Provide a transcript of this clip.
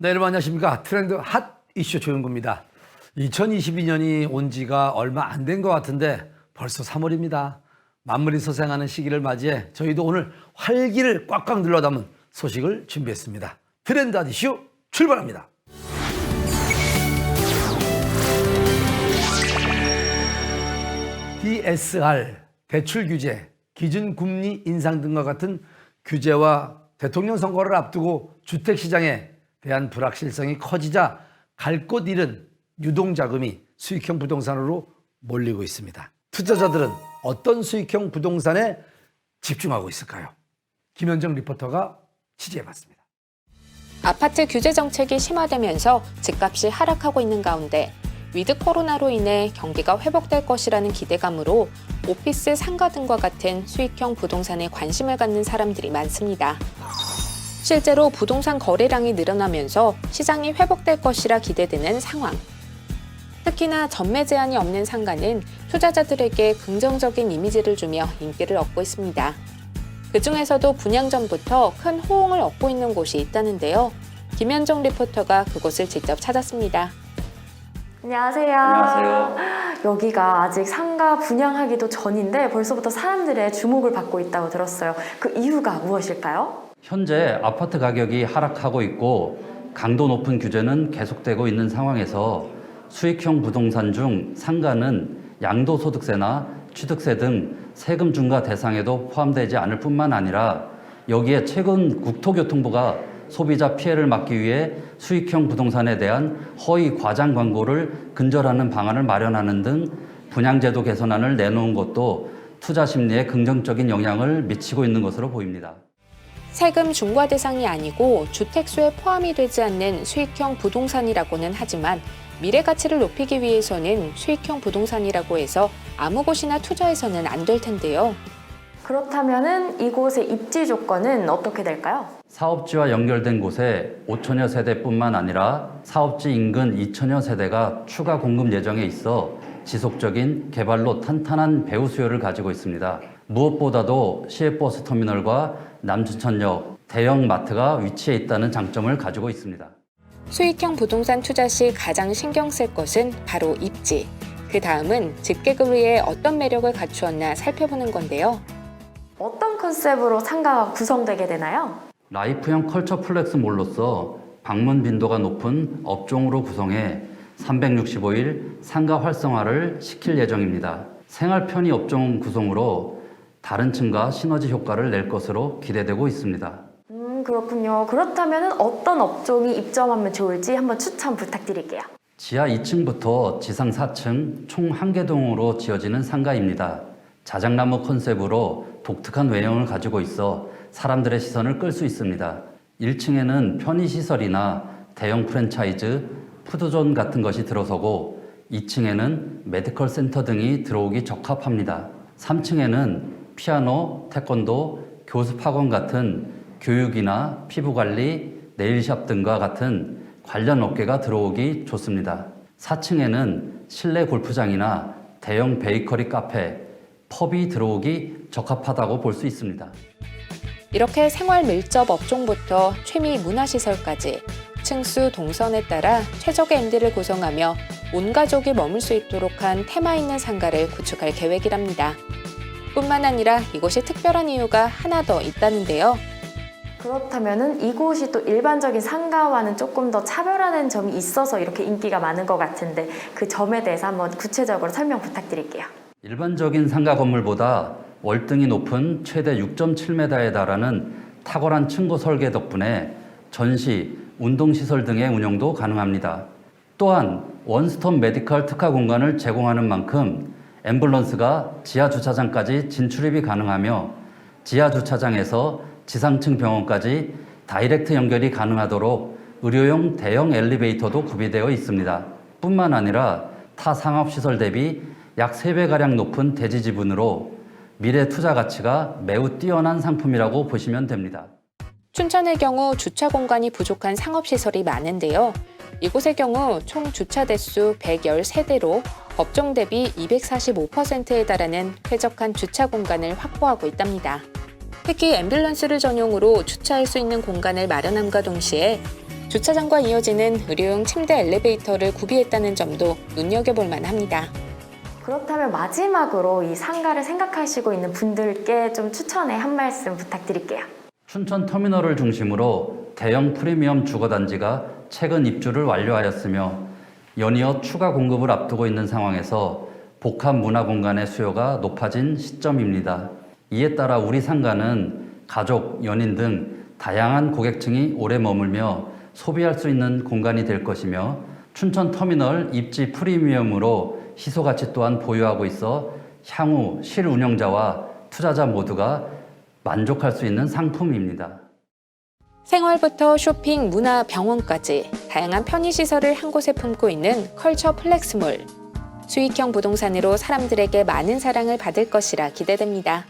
네, 여러분 안녕하십니까. 트렌드 핫 이슈 조영구입니다. 2022년이 온 지가 얼마 안 된 것 같은데 벌써 3월입니다. 만물이 소생하는 시기를 맞이해 저희도 오늘 활기를 꽉꽉 눌러 담은 소식을 준비했습니다. 트렌드 핫 이슈 출발합니다. DSR, 대출 규제, 기준금리 인상 등과 같은 규제와 대통령 선거를 앞두고 주택시장에 대한 불확실성이 커지자 갈 곳 잃은 유동자금이 수익형 부동산으로 몰리고 있습니다. 투자자들은 어떤 수익형 부동산에 집중하고 있을까요? 김현정 리포터가 취재해봤습니다. 아파트 규제 정책이 심화되면서 집값이 하락하고 있는 가운데 위드 코로나로 인해 경기가 회복될 것이라는 기대감으로 오피스, 상가 등과 같은 수익형 부동산에 관심을 갖는 사람들이 많습니다. 실제로 부동산 거래량이 늘어나면서 시장이 회복될 것이라 기대되는 상황. 특히나 전매 제한이 없는 상가는 투자자들에게 긍정적인 이미지를 주며 인기를 얻고 있습니다. 그중에서도 분양 전부터 큰 호응을 얻고 있는 곳이 있다는데요. 김현정 리포터가 그곳을 직접 찾았습니다. 안녕하세요. 안녕하세요. 여기가 아직 상가 분양하기도 전인데 벌써부터 사람들의 주목을 받고 있다고 들었어요. 그 이유가 무엇일까요? 현재 아파트 가격이 하락하고 있고 강도 높은 규제는 계속되고 있는 상황에서 수익형 부동산 중 상가는 양도소득세나 취득세 등 세금 중과 대상에도 포함되지 않을 뿐만 아니라 여기에 최근 국토교통부가 소비자 피해를 막기 위해 수익형 부동산에 대한 허위 과장 광고를 근절하는 방안을 마련하는 등 분양제도 개선안을 내놓은 것도 투자 심리에 긍정적인 영향을 미치고 있는 것으로 보입니다. 세금 중과 대상이 아니고 주택수에 포함이 되지 않는 수익형 부동산이라고는 하지만 미래 가치를 높이기 위해서는 수익형 부동산이라고 해서 아무 곳이나 투자해서는 안 될 텐데요. 그렇다면은 이곳의 입지 조건은 어떻게 될까요? 사업지와 연결된 곳에 5천여 세대뿐만 아니라 사업지 인근 2천여 세대가 추가 공급 예정에 있어 지속적인 개발로 탄탄한 배후 수요를 가지고 있습니다. 무엇보다도 시외버스 터미널과 남춘천역, 대형 마트가 위치해 있다는 장점을 가지고 있습니다. 수익형 부동산 투자 시 가장 신경 쓸 것은 바로 입지. 그 다음은 집객을 위해 어떤 매력을 갖추었나 살펴보는 건데요. 어떤 컨셉으로 상가가 구성되게 되나요? 라이프형 컬처 플렉스몰로서 방문 빈도가 높은 업종으로 구성해 365일 상가 활성화를 시킬 예정입니다. 생활 편의 업종 구성으로 다른 층과 시너지 효과를 낼 것으로 기대되고 있습니다. 그렇군요. 그렇다면은 어떤 업종이 입점하면 좋을지 한번 추천 부탁드릴게요. 지하 2층부터 지상 4층 총 1개 동으로 지어지는 상가입니다. 자작나무 컨셉으로 독특한 외형을 가지고 있어 사람들의 시선을 끌 수 있습니다. 1층에는 편의시설이나 대형 프랜차이즈, 푸드존 같은 것이 들어서고 2층에는 메디컬 센터 등이 들어오기 적합합니다. 3층에는 피아노, 태권도, 교습학원 같은 교육이나 피부관리, 네일샵 등과 같은 관련 업계가 들어오기 좋습니다. 4층에는 실내 골프장이나 대형 베이커리 카페, 펍이 들어오기 적합하다고 볼 수 있습니다. 이렇게 생활 밀접 업종부터 취미 문화시설까지 층수 동선에 따라 최적의 MD를 구성하며 온 가족이 머물 수 있도록 한 테마 있는 상가를 구축할 계획이랍니다. 뿐만 아니라 이곳이 특별한 이유가 하나 더 있다는데요. 그렇다면은 이곳이 또 일반적인 상가와는 조금 더 차별화된 점이 있어서 이렇게 인기가 많은 것 같은데 그 점에 대해서 한번 구체적으로 설명 부탁드릴게요. 일반적인 상가 건물보다 월등히 높은 최대 6.7m에 달하는 탁월한 층고 설계 덕분에 전시, 운동시설 등의 운영도 가능합니다. 또한 원스톱 메디컬 특화 공간을 제공하는 만큼 앰뷸런스가 지하 주차장까지 진출입이 가능하며 지하 주차장에서 지상층 병원까지 다이렉트 연결이 가능하도록 의료용 대형 엘리베이터도 구비되어 있습니다. 뿐만 아니라 타 상업시설 대비 약 3배가량 높은 대지 지분으로 미래 투자 가치가 매우 뛰어난 상품이라고 보시면 됩니다. 춘천의 경우 주차 공간이 부족한 상업시설이 많은데요. 이곳의 경우 총 주차 대수 113대로 법정 대비 245%에 달하는 쾌적한 주차 공간을 확보하고 있답니다. 특히 앰뷸런스를 전용으로 주차할 수 있는 공간을 마련함과 동시에 주차장과 이어지는 의료용 침대 엘리베이터를 구비했다는 점도 눈여겨볼 만합니다. 그렇다면 마지막으로 이 상가를 생각하시고 있는 분들께 좀 추천의 한 말씀 부탁드릴게요. 춘천 터미널을 중심으로 대형 프리미엄 주거단지가 최근 입주를 완료하였으며 연이어 추가 공급을 앞두고 있는 상황에서 복합 문화 공간의 수요가 높아진 시점입니다. 이에 따라 우리 상가는 가족, 연인 등 다양한 고객층이 오래 머물며 소비할 수 있는 공간이 될 것이며 춘천 터미널 입지 프리미엄으로 희소 가치 또한 보유하고 있어 향후 실운영자와 투자자 모두가 만족할 수 있는 상품입니다. 생활부터 쇼핑, 문화, 병원까지 다양한 편의시설을 한 곳에 품고 있는 컬처 플렉스몰. 수익형 부동산으로 사람들에게 많은 사랑을 받을 것이라 기대됩니다.